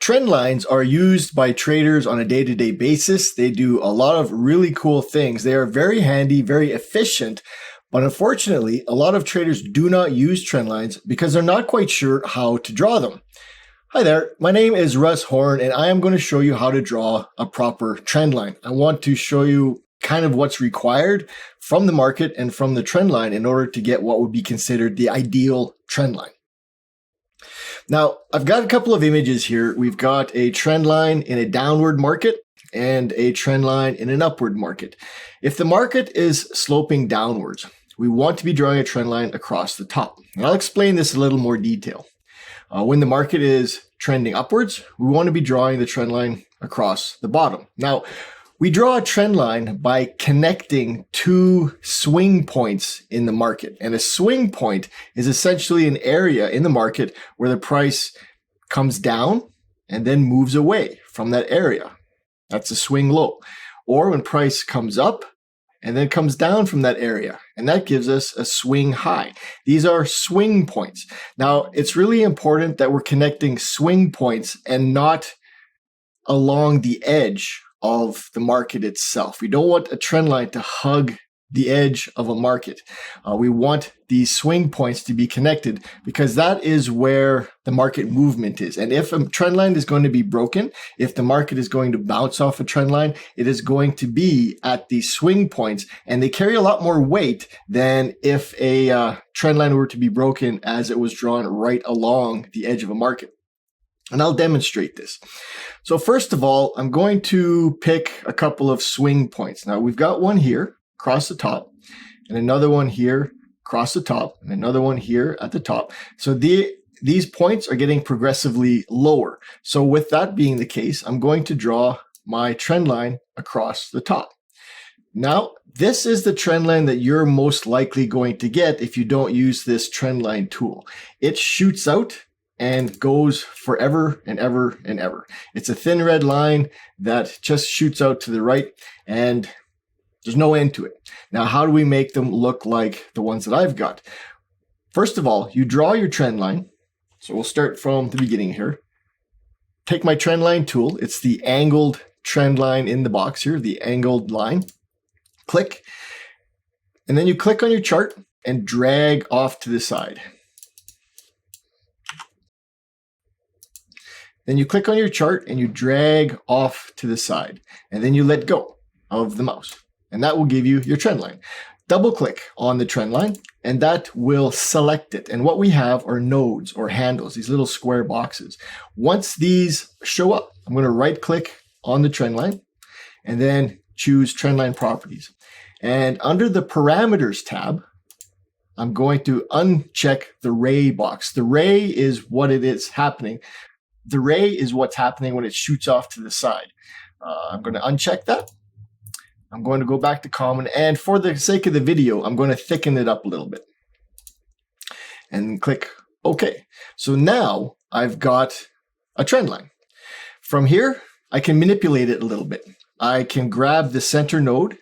Trend lines are used by traders on a day-to-day basis. They do a lot of really cool things. They are very handy, very efficient, but unfortunately, a lot of traders do not use trend lines because they're not quite sure how to draw them. Hi there, my name is Russ Horn, and I am going to show you how to draw a proper trend line. I want to show you kind of what's required from the market and from the trend line in order to get what would be considered the ideal trend line. Now, I've got a couple of images here. We've got a trend line in a downward market and a trend line in an upward market. If the market is sloping downwards, we want to be drawing a trend line across the top. And I'll explain this in a little more detail. When the market is trending upwards, we want to be drawing the trend line across the bottom. Now, we draw a trend line by connecting two swing points in the market. And a swing point is essentially an area in the market where the price comes down and then moves away from that area. That's a swing low. Or when price comes up and then comes down from that area. And that gives us a swing high. These are swing points. Now, it's really important that we're connecting swing points and not along the edge of the market itself. We don't want a trend line to hug the edge of a market. We want these swing points to be connected because that is where the market movement is. And if a trend line is going to be broken, if the market is going to bounce off a trend line, it is going to be at these swing points, and they carry a lot more weight than if a trend line were to be broken as it was drawn right along the edge of a market. And I'll demonstrate this. So first of all, I'm going to pick a couple of swing points. Now we've got one here across the top and another one here across the top and another one here at the top. So these points are getting progressively lower. So with that being the case, I'm going to draw my trend line across the top. Now, this is the trend line that you're most likely going to get if you don't use this trend line tool. It shoots out and goes forever and ever and ever. It's a thin red line that just shoots out to the right, and there's no end to it. Now, how do we make them look like the ones that I've got? First of all, you draw your trend line. So we'll start from the beginning here. Take my trend line tool. It's the angled trend line in the box here, the angled line. Click, and then you click on your chart and drag off to the side. Then you click on your chart and you drag off to the side, and then you let go of the mouse, and that will give you your trend line. Double click on the trend line and that will select it. And what we have are nodes or handles, these little square boxes. Once these show up, I'm going to right click on the trend line and then choose trend line properties. And under the parameters tab, I'm going to uncheck the ray box. The ray is what it is happening. The ray is what's happening when it shoots off to the side. I'm going to uncheck that. I'm going to go back to common. And for the sake of the video, I'm going to thicken it up a little bit. And click OK. So now I've got a trend line. From here, I can manipulate it a little bit. I can grab the center node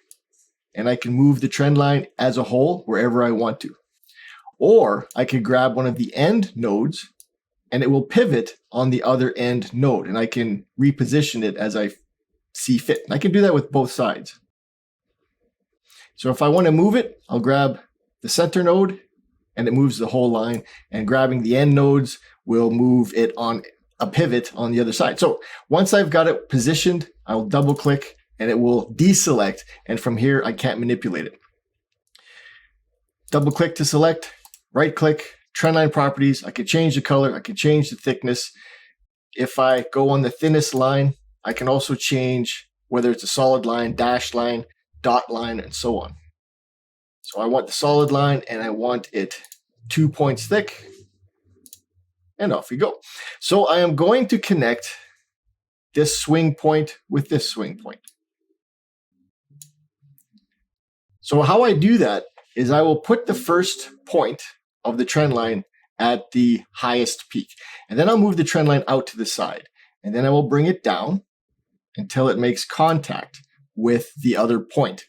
and I can move the trend line as a whole wherever I want to. Or I could grab one of the end nodes and it will pivot on the other end node, and I can reposition it as I see fit. And I can do that with both sides. So if I want to move it, I'll grab the center node and it moves the whole line, and grabbing the end nodes will move it on a pivot on the other side. So once I've got it positioned, I'll double click and it will deselect, and from here I can't manipulate it. Double click to select, right click, trendline properties. I could change the color. I could change the thickness. If I go on the thinnest line, I can also change whether it's a solid line, dashed line, dot line, and so on. So I want the solid line and I want it 2 points thick, and off we go. So I am going to connect this swing point with this swing point. So how I do that is I will put the first point of the trend line at the highest peak. And then I'll move the trend line out to the side. And then I will bring it down until it makes contact with the other point.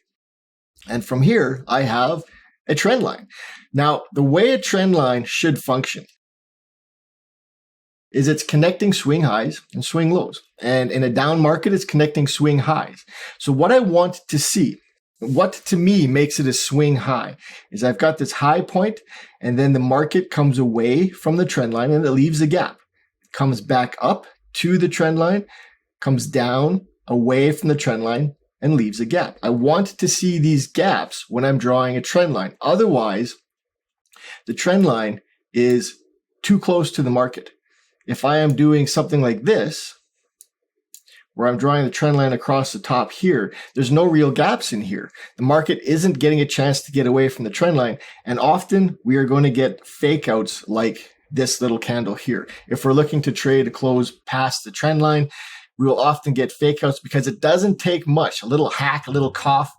And from here, I have a trend line. Now, the way a trend line should function is it's connecting swing highs and swing lows. And in a down market, it's connecting swing highs. So what I want to see, what to me makes it a swing high, is I've got this high point and then the market comes away from the trend line and it leaves a gap. It comes back up to the trend line, comes down away from the trend line and leaves a gap. I want to see these gaps when I'm drawing a trend line. Otherwise, the trend line is too close to the market. If I am doing something like this, where I'm drawing the trend line across the top here, there's no real gaps in here. The market isn't getting a chance to get away from the trend line. And often we are going to get fake outs like this little candle here. If we're looking to trade a close past the trend line, we will often get fake outs because it doesn't take much, a little hack, a little cough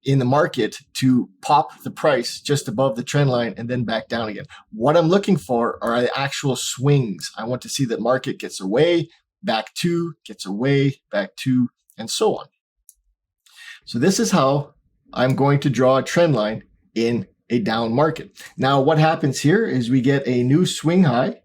in the market to pop the price just above the trend line and then back down again. What I'm looking for are the actual swings. I want to see that market gets away, back to, gets away, back to, and so on. So this is how I'm going to draw a trend line in a down market. Now, what happens here is we get a new swing high.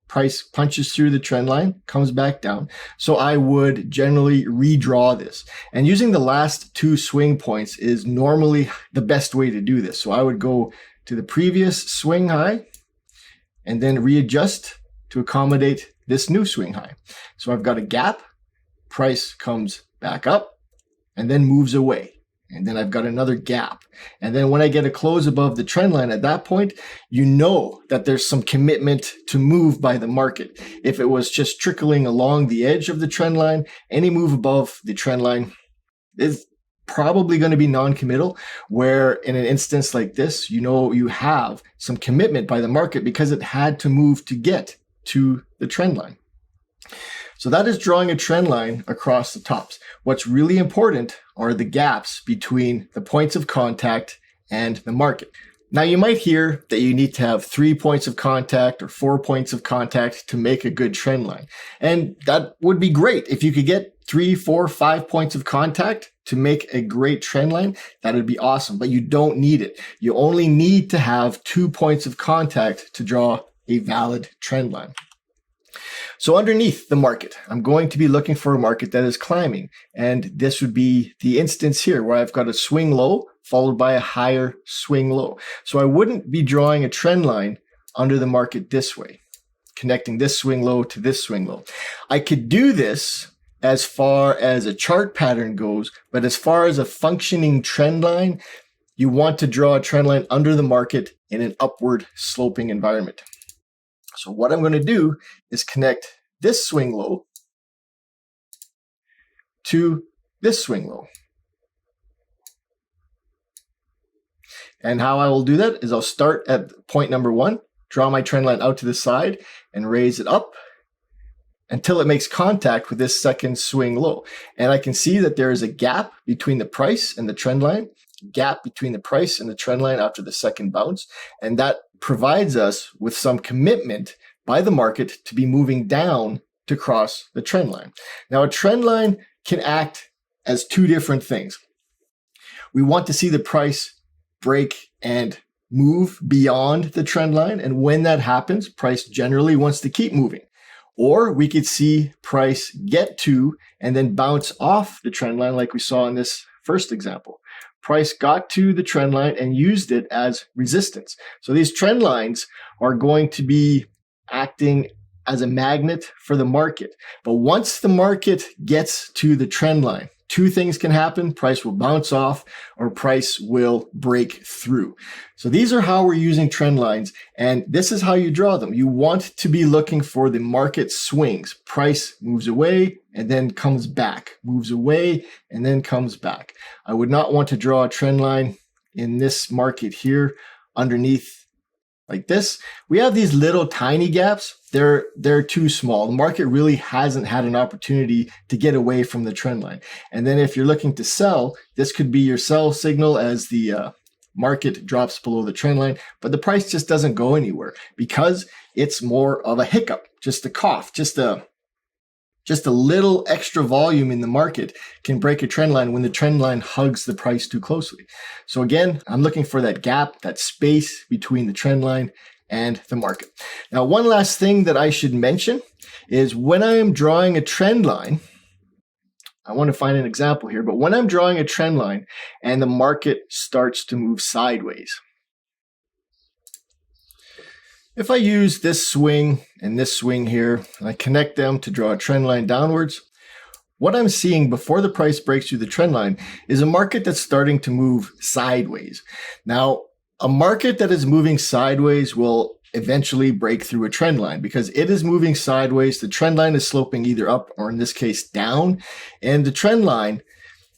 Price punches through the trend line, comes back down. So I would generally redraw this. And using the last two swing points is normally the best way to do this. So I would go to the previous swing high and then readjust to accommodate this new swing high. So I've got a gap, price comes back up and then moves away. And then I've got another gap. And then when I get a close above the trend line at that point, you know that there's some commitment to move by the market. If it was just trickling along the edge of the trend line, any move above the trend line is probably going to be non-committal, where in an instance like this, you know you have some commitment by the market because it had to move to get to the trend line. So that is drawing a trend line across the tops. What's really important are the gaps between the points of contact and the market. Now, you might hear that you need to have 3 points of contact or 4 points of contact to make a good trend line. And that would be great. If you could get 3, 4, 5 points of contact to make a great trend line, that would be awesome. But you don't need it. You only need to have 2 points of contact to draw a valid trend line. So underneath the market, I'm going to be looking for a market that is climbing. And this would be the instance here where I've got a swing low followed by a higher swing low. So I wouldn't be drawing a trend line under the market this way, connecting this swing low to this swing low. I could do this as far as a chart pattern goes, but as far as a functioning trend line, you want to draw a trend line under the market in an upward sloping environment. So what I'm going to do is connect this swing low to this swing low. And how I will do that is I'll start at point number 1, draw my trend line out to the side and raise it up until it makes contact with this second swing low. And I can see that there is a gap between the price and the trend line, gap between the price and the trend line after the second bounce. And that provides us with some commitment by the market to be moving down to cross the trend line. Now, a trend line can act as 2 different things. We want to see the price break and move beyond the trend line. And when that happens, price generally wants to keep moving. Or we could see price get to and then bounce off the trend line like we saw in this first example. Price got to the trend line and used it as resistance. So these trend lines are going to be acting as a magnet for the market. But once the market gets to the trend line, 2 things can happen. Price will bounce off or price will break through. So these are how we're using trend lines. And this is how you draw them. You want to be looking for the market swings. Price moves away and then comes back, moves away and then comes back. I would not want to draw a trend line in this market here underneath like this. We have these little tiny gaps. They're too small. The market really hasn't had an opportunity to get away from the trend line. And then if you're looking to sell, this could be your sell signal as the market drops below the trend line, but the price just doesn't go anywhere because it's more of a hiccup, just a cough, just a little extra volume in the market can break a trend line when the trend line hugs the price too closely. So again, I'm looking for that gap, that space between the trend line and the market. Now, one last thing that I should mention is when I am drawing a trend line, I want to find an example here, but when I'm drawing a trend line and the market starts to move sideways, if I use this swing and this swing here, and I connect them to draw a trend line downwards, what I'm seeing before the price breaks through the trend line is a market that's starting to move sideways. Now, a market that is moving sideways will eventually break through a trend line because it is moving sideways. The trend line is sloping either up or in this case down, and the trend line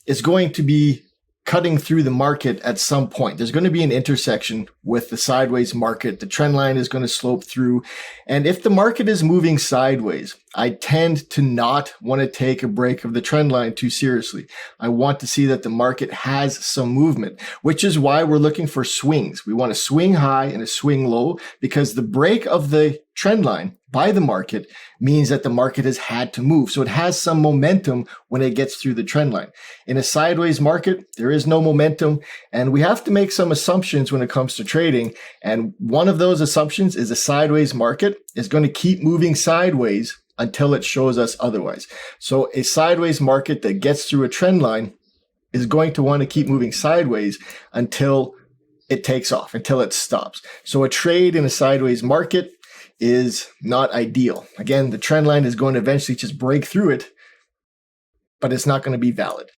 is going to be cutting through the market at some point. There's going to be an intersection with the sideways market. The trend line is going to slope through. And if the market is moving sideways, I tend to not want to take a break of the trend line too seriously. I want to see that the market has some movement, which is why we're looking for swings. We want a swing high and a swing low because the break of the trend line by the market means that the market has had to move. So it has some momentum when it gets through the trend line. In a sideways market, there is no momentum, and we have to make some assumptions when it comes to trading. And one of those assumptions is a sideways market is going to keep moving sideways until it shows us otherwise. So a sideways market that gets through a trend line is going to want to keep moving sideways until it takes off, until it stops. So a trade in a sideways market is not ideal. Again, the trend line is going to eventually just break through it, but it's not going to be valid.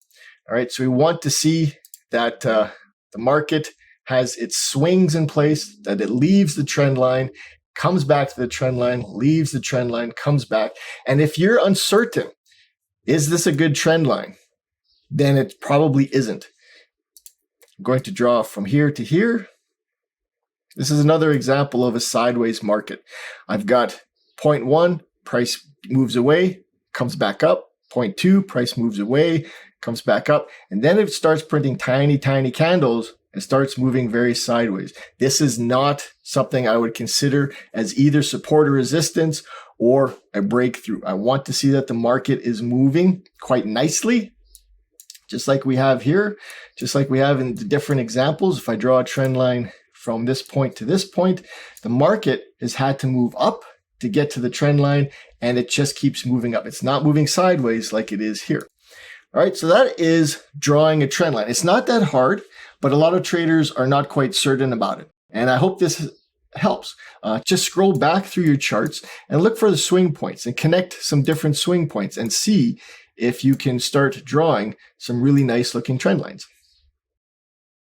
All right, so we want to see that the market has its swings in place, that it leaves the trend line, comes back to the trend line, leaves the trend line, comes back. And if you're uncertain, is this a good trend line? Then it probably isn't. I'm going to draw from here to here. This is another example of a sideways market. I've got point 1, price moves away, comes back up. Point 2, price moves away, comes back up. And then it starts printing tiny, tiny candles and starts moving very sideways. This is not something I would consider as either support or resistance or a breakthrough. I want to see that the market is moving quite nicely, just like we have here, just like we have in the different examples. If I draw a trend line from this point to this point, the market has had to move up to get to the trend line, and it just keeps moving up. It's not moving sideways like it is here. All right, so that is drawing a trend line. It's not that hard, but a lot of traders are not quite certain about it. And I hope this helps. Just scroll back through your charts and look for the swing points and connect some different swing points and see if you can start drawing some really nice looking trend lines.